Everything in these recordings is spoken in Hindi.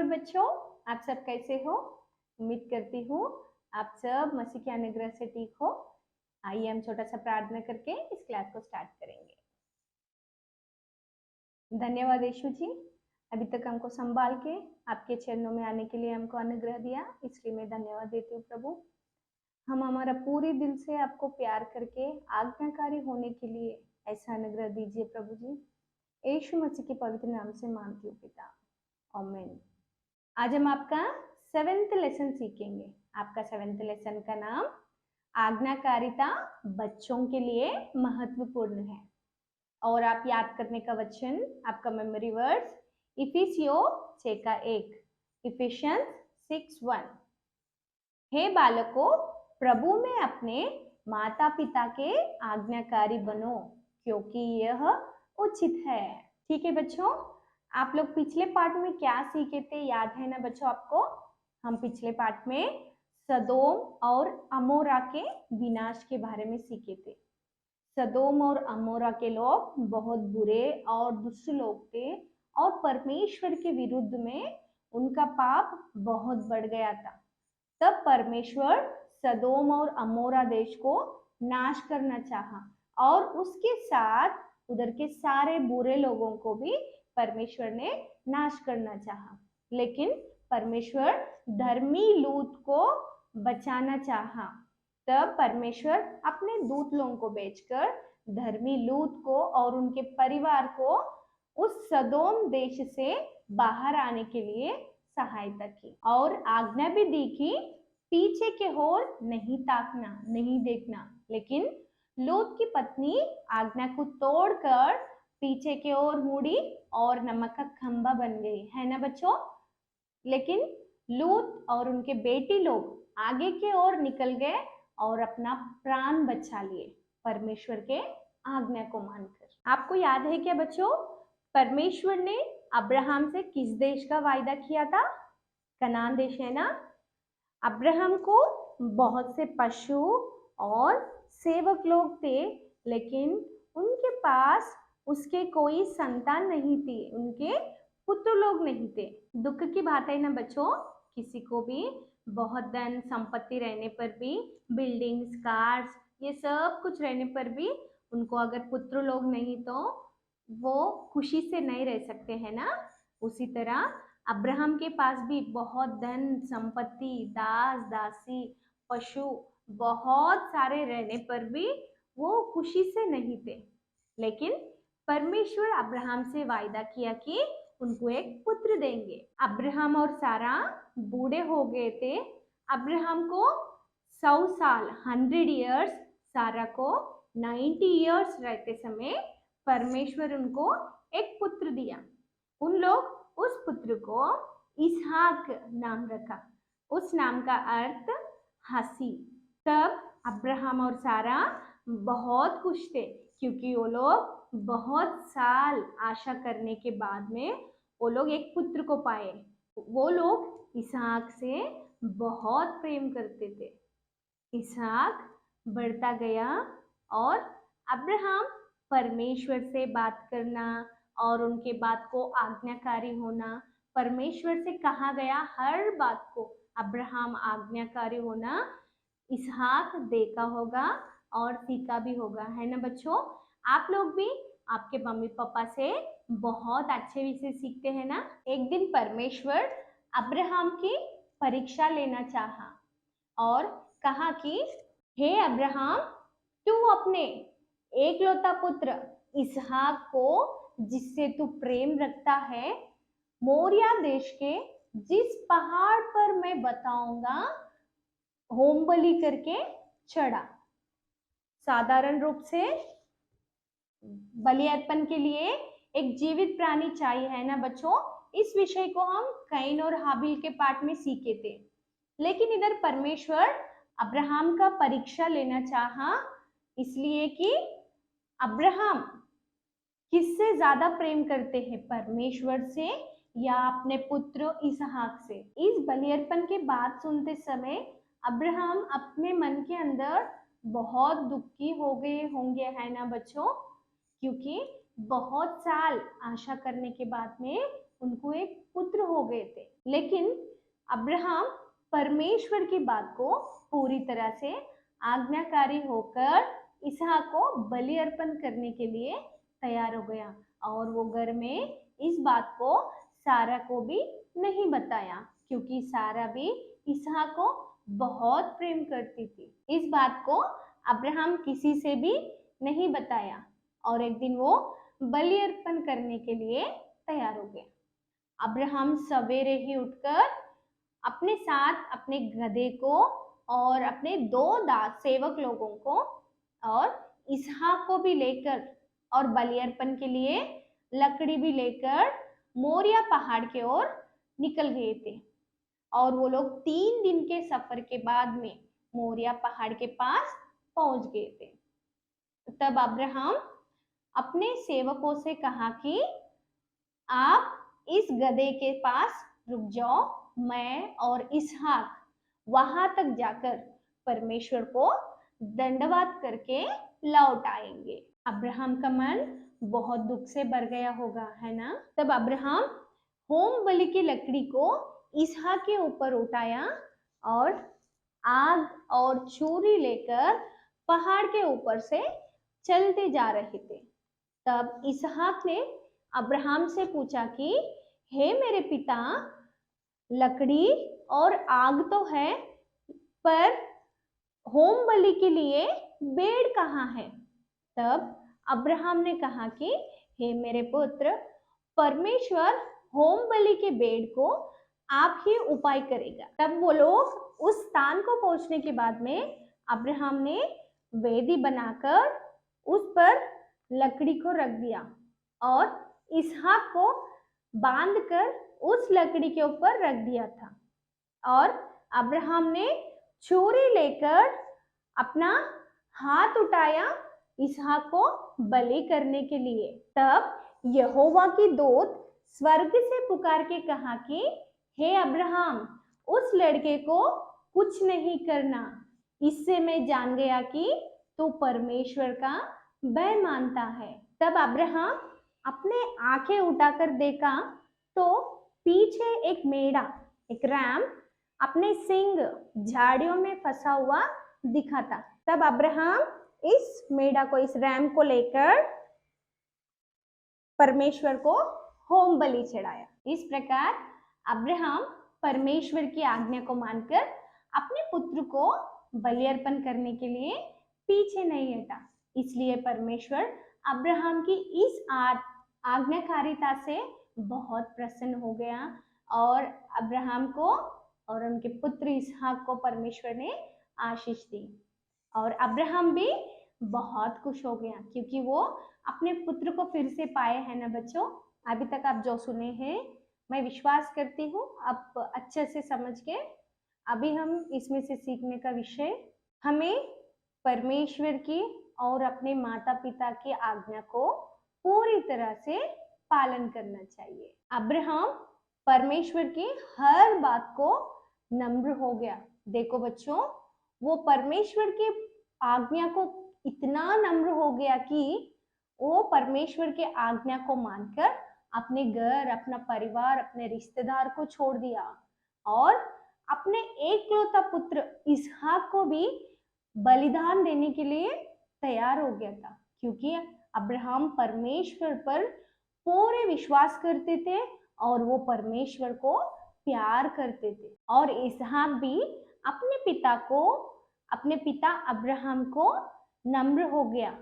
लॉर्ड बच्चों, आप सब कैसे हो? उम्मीद करती हूँ आप सब मसीह के अनुग्रह से ठीक हो। आइए हम छोटा सा प्रार्थना करके इस क्लास को स्टार्ट करेंगे। धन्यवाद यीशु जी, अभी तक हमको संभाल के आपके चरणों में आने के लिए हमको अनुग्रह दिया, इसलिए मैं धन्यवाद देती हूँ प्रभु। हम हमारा पूरे दिल से आपको प्यार करके आज्ञाकारी होने के लिए ऐसा अनुग्रह दीजिए प्रभु जी। यीशु मसीह के पवित्र नाम से मांगती हूँ पिता, आमीन। आज हम आपका 7th लेसन सीखेंगे। आपका 7th लेसन का नाम आज्ञाकारिता बच्चों के लिए महत्वपूर्ण है। और आप याद करने का वचन, आपका मेमोरी वर्ड्स इफिसियो 6:1, इफिशियंस 6:1। हे बालकों, प्रभु में अपने माता पिता के आज्ञाकारी बनो, क्योंकि यह उचित है। ठीक है बच्चों, आप लोग पिछले पार्ट में क्या सीखे थे, याद है ना बच्चों आपको? हम पिछले पार्ट में सदोम और अमोरा के विनाश के बारे में सीखे थे। सदोम और अमोरा के लोग बहुत बुरे और दुष्ट लोग थे और परमेश्वर के विरुद्ध में उनका पाप बहुत बढ़ गया था। तब परमेश्वर सदोम और अमोरा देश को नाश करना चाहा और उसके साथ उधर के सारे बुरे लोगों को भी परमेश्वर ने नाश करना चाहा। लेकिन परमेश्वर धर्मी लूत को बचाना चाहा। तब परमेश्वर अपने दूत लोगों को भेजकर धर्मी लूत को और उनके परिवार को उस सदोम देश से बाहर आने के लिए सहायता की और आज्ञा भी दी कि पीछे के ओर नहीं ताकना, नहीं देखना। लेकिन लूत की पत्नी आज्ञा को तोड़कर पीछे के ओर मुड़ी और नमक का खंभा बन गई, है ना बच्चों? लेकिन लूत और उनके बेटी लोग आगे के ओर निकल गए और अपना प्राण बचा लिए परमेश्वर के आज्ञा को मानकर। आपको याद है क्या बच्चों, परमेश्वर ने अब्राहम से किस देश का वायदा किया था? कनान देश, है ना? अब्राहम को बहुत से पशु और सेवक लोग थे, लेकिन उनके पास उसके कोई संतान नहीं थी, उनके पुत्र लोग नहीं थे। दुख की बात है ना बच्चों, किसी को भी बहुत धन संपत्ति रहने पर भी, बिल्डिंग्स, कार्स, ये सब कुछ रहने पर भी उनको अगर पुत्र लोग नहीं तो वो खुशी से नहीं रह सकते, है ना? उसी तरह अब्राहम के पास भी बहुत धन संपत्ति, दास दासी, पशु बहुत सारे रहने पर भी वो खुशी से नहीं थे। लेकिन परमेश्वर अब्राहम से वायदा किया कि उनको एक पुत्र देंगे। अब्राहम और सारा बूढ़े हो गए थे। अब्राहम को 100 साल 100 इयर्स, सारा को 90 इयर्स रहते समय परमेश्वर उनको एक पुत्र दिया। उन लोग उस पुत्र को इसहाक नाम रखा। उस नाम का अर्थ हंसी। तब अब्राहम और सारा बहुत खुश थे, क्योंकि वो लोग बहुत साल आशा करने के बाद में वो लोग एक पुत्र को पाए। वो लोग इसहाक से बहुत प्रेम करते थे। इसहाक बढ़ता गया और अब्राहम परमेश्वर से बात करना और उनके बात को आज्ञाकारी होना, परमेश्वर से कहा गया हर बात को अब्राहम आज्ञाकारी होना इसहाक देखा होगा और सीखा भी होगा, है ना बच्चों? आप लोग भी आपके मम्मी पापा से बहुत अच्छे विषय सीखते हैं ना? एक दिन परमेश्वर अब्राहम की परीक्षा लेना चाहा और कहा कि हे अब्राहम, तू अपने एकलौता पुत्र इसहाक को, जिससे तू प्रेम रखता है, मोरिया देश के जिस पहाड़ पर मैं बताऊंगा होम बलि करके चढ़ा। साधारण रूप से बलि अर्पण के लिए एक जीवित प्राणी चाहिए, है ना बच्चों? इस विषय को हम कैन और हाबिल के पाठ में सीखे थे। लेकिन इधर परमेश्वर अब्राहम का परीक्षा लेना चाहा, इसलिए कि अब्राहम किससे ज्यादा प्रेम करते हैं, परमेश्वर से या अपने पुत्र इसहाक से? इस बलि अर्पण की बात सुनते समय अब्राहम अपने मन के अंदर बहुत दुखी हो गए होंगे, है ना बच्चों? क्योंकि बहुत साल आशा करने के बाद में उनको एक पुत्र हो गए थे। लेकिन अब्राहम परमेश्वर की बात को पूरी तरह से आज्ञाकारी होकर इसहाक को बलि अर्पण करने के लिए तैयार हो गया, और वो घर में इस बात को सारा को भी नहीं बताया, क्योंकि सारा भी इसहाक को बहुत प्रेम करती थी। इस बात को अब्राहम किसी से भी नहीं बताया, और एक दिन वो बलि अर्पण करने के लिए तैयार हो गए। अब्राहम सवेरे ही उठकर अपने साथ अपने गधे को और अपने 2 दास सेवक लोगों को और इसहाक को भी लेकर और बलि अर्पण के लिए लकड़ी भी लेकर मोरिया पहाड़ की ओर निकल गए थे। और वो लोग 3 दिन के सफर के बाद में मोरिया पहाड़ के पास पहुंच गए थे। तब अब्राहम अपने सेवकों से कहा कि आप इस गधे के पास रुक जाओ, मैं और इसहाक वहां तक जाकर परमेश्वर को दंडवत करके लौट आएंगे। अब्राहम का मन बहुत दुख से भर गया होगा, है ना। तब अब्राहम होम बलि की लकड़ी को इसहाक के ऊपर उठाया और आग और छुरी लेकर पहाड़ के ऊपर से चलते जा रहे थे। तब इसहाक ने अब्राहम से पूछा कि हे मेरे पिता, लकड़ी और आग तो है, पर होम बलि के लिए भेड़ कहाँ है? तब अब्राहम ने कहा कि हे मेरे पुत्र, परमेश्वर होम बलि के भेड़ को आप ही उपाय करेगा। तब वो लोग उस स्थान को पहुंचने के बाद में अब्राहम ने वेदी बनाकर उस पर लकड़ी को रख दिया और इसहाक को बांधकर उस लकड़ी के ऊपर रख दिया था, और अब्राहम ने छुरी लेकर अपना हाथ उठाया इसहाक को बलि करने के लिए। तब यहोवा की दूत स्वर्ग से पुकार के कहा कि हे अब्राहम, उस लड़के को कुछ नहीं करना, इससे मैं जान गया कि तू परमेश्वर का भय मानता है। तब अब्राहम अपने आंखें उठाकर देखा तो पीछे एक मेढ़ा, एक रैम अपने सींग झाड़ियों में फंसा हुआ दिखा था। तब अब्राहम इस मेढ़ा को, इस रैम को लेकर परमेश्वर को होम बलि चढ़ाया। इस प्रकार अब्राहम परमेश्वर की आज्ञा को मानकर अपने पुत्र को बलि अर्पण करने के लिए पीछे नहीं हटा। इसलिए परमेश्वर अब्राहम की इस आज्ञाकारिता से बहुत प्रसन्न हो गया, और अब्राहम को और उनके पुत्र इसहाक को परमेश्वर ने आशीष दी। और अब्राहम भी बहुत खुश हो गया, क्योंकि वो अपने पुत्र को फिर से पाए हैं ना बच्चों। अभी तक आप जो सुने हैं, मैं विश्वास करती हूँ आप अच्छे से समझ के। अभी हम इसमें से सीखने का विषय, हमें परमेश्वर की और अपने माता पिता की आज्ञा को पूरी तरह से पालन करना चाहिए। अब्राहम परमेश्वर की हर बात को नम्र हो गया। देखो बच्चों, वो परमेश्वर की आज्ञा को इतना नम्र हो गया कि वो परमेश्वर के आज्ञा को मानकर अपने घर, अपना परिवार, अपने रिश्तेदार को छोड़ दिया और अपने एकलौता पुत्र इसहाक को भी बलिदान देने के लिए तैयार हो गया था, क्योंकि अब्राहम परमेश्वर पर पूरे विश्वास करते थे और वो परमेश्वर को प्यार करते थे। और इसहाक भी अपने पिता अब्राहम को नम्र हो गया।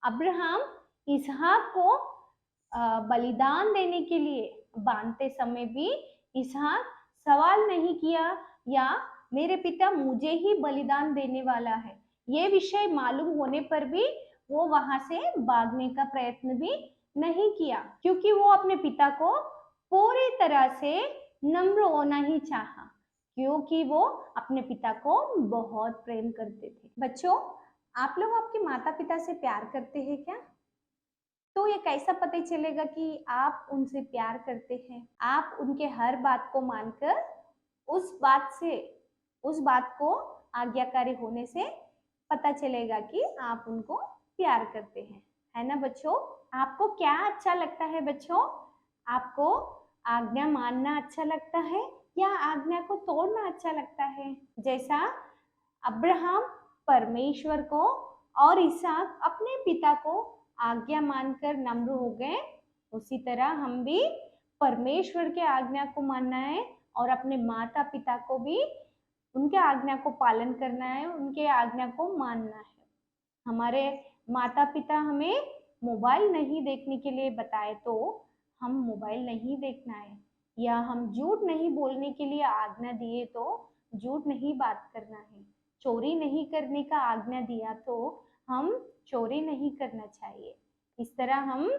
अब्राहम इसहाक को बलिदान देने के लिए बांधते समय भी इसहाक सवाल नहीं किया या मेरे पिता मुझे ही बलिदान देने वाला है, ये विषय मालूम होने पर भी वो वहां से भागने का प्रयत्न भी नहीं किया, क्योंकि वो अपने पिता को पूरी तरह से नम्र होना ही चाहा, क्योंकि वो अपने पिता को बहुत प्रेम करते थे। बच्चों, आप लोग आपके माता पिता से प्यार करते हैं क्या? तो ये कैसा पता चलेगा कि आप उनसे प्यार करते हैं? आप उनके हर बात को मानकर उस बात को आज्ञाकारी होने से पता चलेगा कि आप उनको प्यार करते हैं, है ना बच्चों? आपको क्या अच्छा लगता है बच्चों? आपको आज्ञा मानना अच्छा लगता है या आज्ञा को तोड़ना अच्छा लगता है? जैसा अब्राहम परमेश्वर को और इसहाक अपने पिता को आज्ञा मानकर नम्र हो गए, उसी तरह हम भी परमेश्वर के आज्ञा को मानना है और अपने माता पिता को भी उनके आज्ञा को पालन करना है, उनके आज्ञा को मानना है। हमारे माता पिता हमें मोबाइल नहीं देखने के लिए बताए तो हम मोबाइल नहीं देखना है, या हम झूठ नहीं बोलने के लिए आज्ञा दिए तो झूठ नहीं बात करना है, चोरी नहीं करने का आज्ञा दिया तो हम चोरी नहीं करना चाहिए। इस तरह हम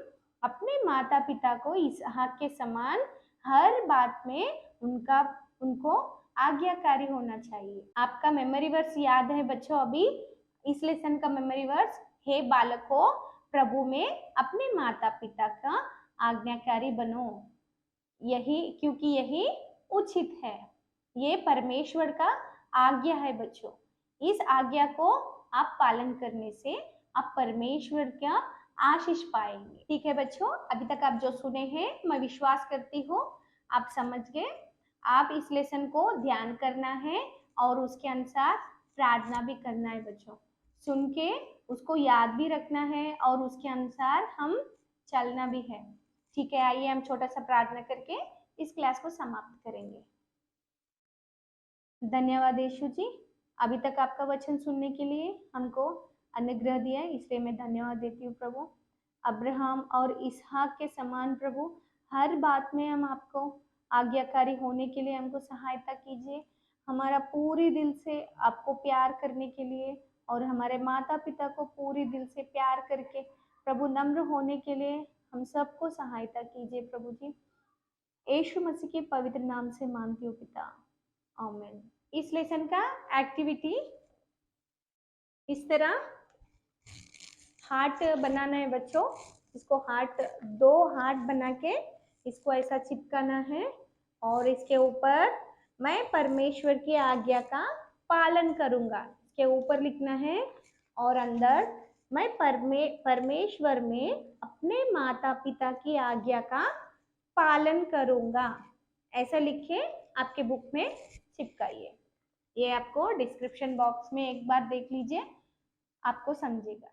अपने माता पिता को इसहाक के समान हर बात में उनको आज्ञाकारी होना चाहिए। आपका मेमोरी वर्स याद है बच्चों? अभी इस लेसन का मेमोरी वर्स, हे बालकों प्रभु में अपने माता पिता का आज्ञाकारी बनो, यही क्योंकि यही उचित है। ये परमेश्वर का आज्ञा है बच्चों। इस आज्ञा को आप पालन करने से आप परमेश्वर का आशीष पाएंगे। ठीक है बच्चों, अभी तक आप जो सुने हैं मैं विश्वास करती हूँ आप समझ गए। आप इस लेसन को ध्यान करना है और उसके अनुसार प्रार्थना भी करना है बच्चों। सुन के उसको याद भी रखना है और उसके अनुसार हम चलना भी है। ठीक है, आइए हम छोटा सा प्रार्थना करके इस क्लास को समाप्त करेंगे। धन्यवाद यीशु जी, अभी तक आपका वचन सुनने के लिए हमको अनुग्रह दिया, इसलिए मैं धन्यवाद देती हूँ प्रभु। अब्राहम और इसहाक के समान प्रभु हर बात में हम आपको आज्ञाकारी होने के लिए हमको सहायता कीजिए। हमारा पूरी दिल से आपको प्यार करने के लिए और हमारे माता पिता को पूरी दिल से प्यार करके प्रभु नम्र होने के लिए हम सबको सहायता कीजिए प्रभु जी। यीशु मसीह के पवित्र नाम से मांगती हूँ पिता, आमीन। इस लेसन का एक्टिविटी इस तरह हार्ट बनाना है बच्चों। इसको दो हार्ट बना के इसको ऐसा चिपकाना है और इसके ऊपर मैं परमेश्वर की आज्ञा का पालन करूंगा, इसके ऊपर लिखना है। और अंदर मैं परमेश्वर में अपने माता पिता की आज्ञा का पालन करूंगा, ऐसा लिखे आपके बुक में चिपकाइए। ये आपको डिस्क्रिप्शन बॉक्स में एक बार देख लीजिए, आपको समझेगा।